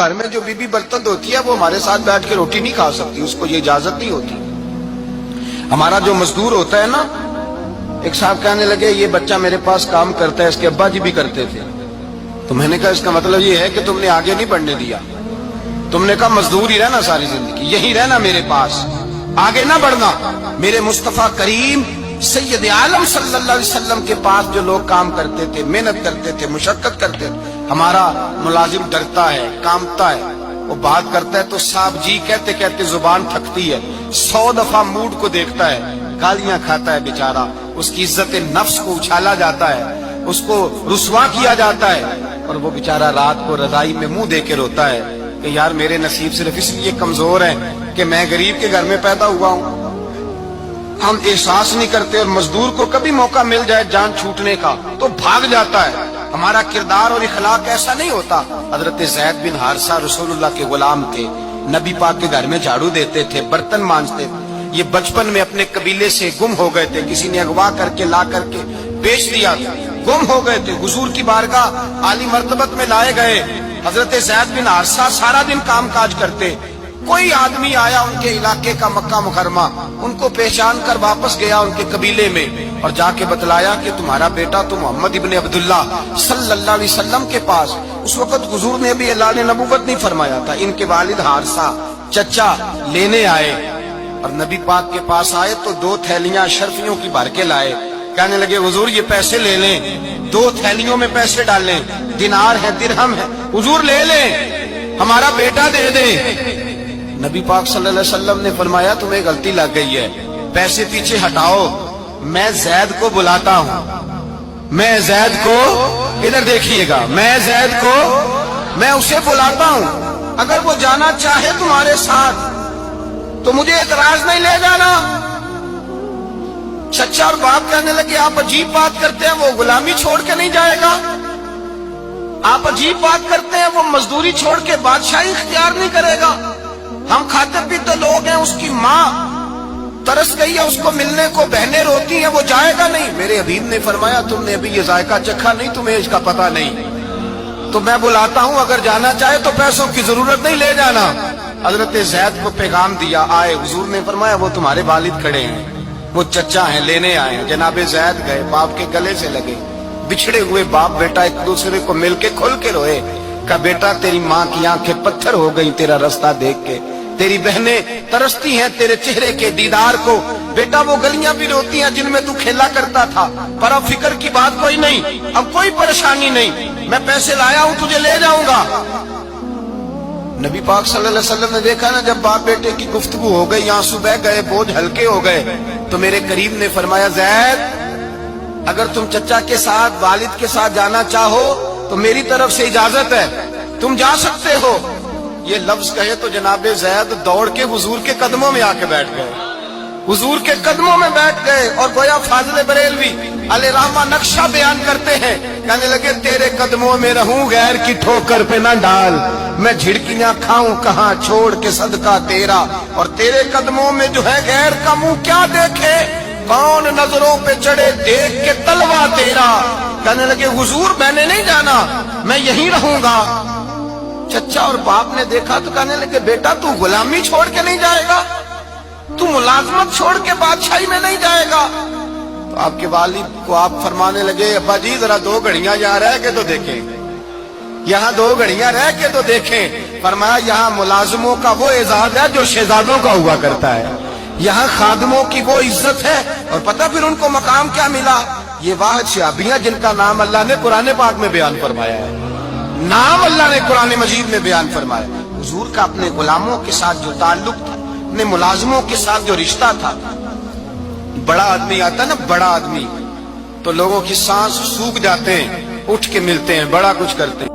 گھر میں جو بیوی برتن دھوتی ہے وہ ہمارے ساتھ بیٹھ کے روٹی نہیں کھا سکتی، اس کو یہ اجازت نہیں ہوتی۔ ہمارا جو مزدور ہوتا ہے نا، ایک صاحب کہنے لگے یہ بچہ میرے پاس کام کرتا ہے، اس کے ابا جی بھی کرتے تھے، تو میں نے کہا اس کا مطلب یہ ہے کہ تم نے آگے نہیں بڑھنے دیا، تم نے کہا مزدور ہی رہنا ساری زندگی، یہی رہنا میرے پاس، آگے نہ بڑھنا۔ میرے مصطفیٰ کریم سید عالم صلی اللہ علیہ وسلم کے پاس جو لوگ کام کرتے تھے، محنت کرتے تھے، مشقت کرتے تھے، ہمارا ملازم ڈرتا ہے، کامتا ہے، وہ بات کرتا ہے تو صاحب جی کہتے کہتے زبان تھکتی ہے، 100 دفعہ موڈ کو دیکھتا ہے، گالیاں کھاتا ہے بیچارہ، اس کی عزت نفس کو اچھالا جاتا ہے، اس کو رسوا کیا جاتا ہے، اور وہ بیچارہ رات کو رضائی میں منہ دے کے روتا ہے کہ یار میرے نصیب صرف اس لیے کمزور ہیں کہ میں غریب کے گھر میں پیدا ہوا ہوں۔ ہم احساس نہیں کرتے، اور مزدور کو کبھی موقع مل جائے جان چھوٹنے کا تو بھاگ جاتا ہے۔ ہمارا کردار اور اخلاق ایسا نہیں ہوتا۔ حضرت زید بن حارثہ رسول اللہ کے غلام تھے، نبی پاک کے گھر میں جھاڑو دیتے تھے، برتن مانجتے تھے، یہ بچپن میں اپنے قبیلے سے گم ہو گئے تھے، کسی نے اغوا کر کے لا کر کے بیچ دیا، گم ہو گئے تھے، حضور کی بارگاہ عالی مرتبت میں لائے گئے۔ حضرت زید بن حارثہ سارا دن کام کاج کرتے، کوئی آدمی آیا ان کے علاقے کا مکہ مکرمہ، ان کو پہچان کر واپس گیا ان کے قبیلے میں اور جا کے بتلایا کہ تمہارا بیٹا تو محمد ابن عبداللہ صلی اللہ علیہ وسلم کے پاس، اس وقت حضور نے بھی اعلان نبوت نہیں فرمایا تھا، ان کے والد حارثہ چچا لینے آئے اور نبی پاک کے پاس آئے تو 2 تھیلیاں اشرفیوں کی بھر کے لائے، کہنے لگے حضور یہ پیسے لے لیں، 2 تھیلیوں میں پیسے ڈالیں، دینار ہے درہم ہے، حضور لے لیں، ہمارا بیٹا دے دیں۔ نبی پاک صلی اللہ علیہ وسلم نے فرمایا تمہیں غلطی لگ گئی ہے، پیسے پیچھے ہٹاؤ، میں زید کو بلاتا ہوں، میں زید کو، ادھر دیکھیے گا، میں زید کو، میں اسے بلاتا ہوں، اگر وہ جانا چاہے تمہارے ساتھ تو مجھے اعتراض نہیں لے جانا۔ چچا اور باپ کہنے لگے آپ عجیب بات کرتے ہیں، وہ غلامی چھوڑ کے نہیں جائے گا، آپ عجیب بات کرتے ہیں، وہ مزدوری چھوڑ کے بادشاہی اختیار نہیں کرے گا، ہم کھاتے پیتے لوگ ہیں، اس کی ماں ترس گئی ہے اس کو ملنے کو، بہنیں روتی ہیں، وہ جائے گا نہیں۔ میرے حبیب نے فرمایا تم نے ابھی یہ ذائقہ چکھا نہیں، تمہیں اس کا پتہ نہیں، تو میں بلاتا ہوں، اگر جانا چاہے تو پیسوں کی ضرورت نہیں، لے جانا۔ حضرت زید کو پیغام دیا، آئے، حضور نے فرمایا وہ تمہارے والد کھڑے ہیں، وہ چچا ہیں، لینے آئے ہیں۔ جناب زید گئے، باپ کے گلے سے لگے، بچھڑے ہوئے باپ بیٹا ایک دوسرے کو مل کے کھل کے روئے، کہا بیٹا تیری ماں کی آنکھیں پتھر ہو گئی تیرا رستہ دیکھ کے، تیری بہنیں ترستی ہیں تیرے چہرے کے دیدار کو، بیٹا وہ گلیاں بھی روتی ہیں جن میں تو کھیلا کرتا تھا، پر اب فکر کی بات کوئی نہیں، اب کوئی پریشانی نہیں، میں پیسے لایا ہوں تجھے لے جاؤں گا۔ نبی پاک صلی اللہ علیہ وسلم نے دیکھا نا جب باپ بیٹے کی گفتگو ہو گئی، آنسو بہ گئے، بوجھ ہلکے ہو گئے، تو میرے قریب نے فرمایا زید اگر تم چچا کے ساتھ والد کے ساتھ جانا چاہو تو میری طرف سے اجازت ہے، تم جا سکتے ہو۔ یہ لفظ کہے تو جناب زید دوڑ کے حضور کے قدموں میں آ کے بیٹھ گئے، حضور کے قدموں میں بیٹھ گئے، اور گویا فاضل بریلوی علیہ رحمہ نقشہ بیان کرتے ہیں، کہنے لگے تیرے قدموں میں رہوں غیر کی ٹھوکر پہ نہ ڈال، میں جھڑکیاں کھاؤں کہاں چھوڑ کے صدقہ تیرا، اور تیرے قدموں میں جو ہے غیر کا منہ کیا دیکھے، کون نظروں پہ چڑھے دیکھ کے تلوا تیرا۔ کہنے لگے حضور میں نے نہیں جانا، میں یہیں رہوں گا۔ چچا اور باپ نے دیکھا تو کہنے لگے بیٹا تو غلامی چھوڑ کے نہیں جائے گا، تو ملازمت چھوڑ کے بادشاہی میں نہیں جائے گا۔ تو آپ کے والد کو آپ فرمانے لگے ابا جی ذرا 2 گھڑیاں یہاں رہ کے تو دیکھیں، یہاں 2 گھڑیاں رہ کے تو دیکھیں۔ فرمایا یہاں ملازموں کا وہ اعزاز ہے جو شہزادوں کا ہوا کرتا ہے، یہاں خادموں کی وہ عزت ہے، اور پتہ پھر ان کو مقام کیا ملا، یہ واحد شعبیاں جن کا نام اللہ نے قرآن پاک میں بیان فرمایا ہے، نام اللہ نے قرآن مجید میں بیان فرمایا۔ حضور کا اپنے غلاموں کے ساتھ جو تعلق تھا، اپنے ملازموں کے ساتھ جو رشتہ تھا، بڑا آدمی آتا نا، بڑا آدمی تو لوگوں کی سانس سوکھ جاتے ہیں، اٹھ کے ملتے ہیں، بڑا کچھ کرتے ہیں۔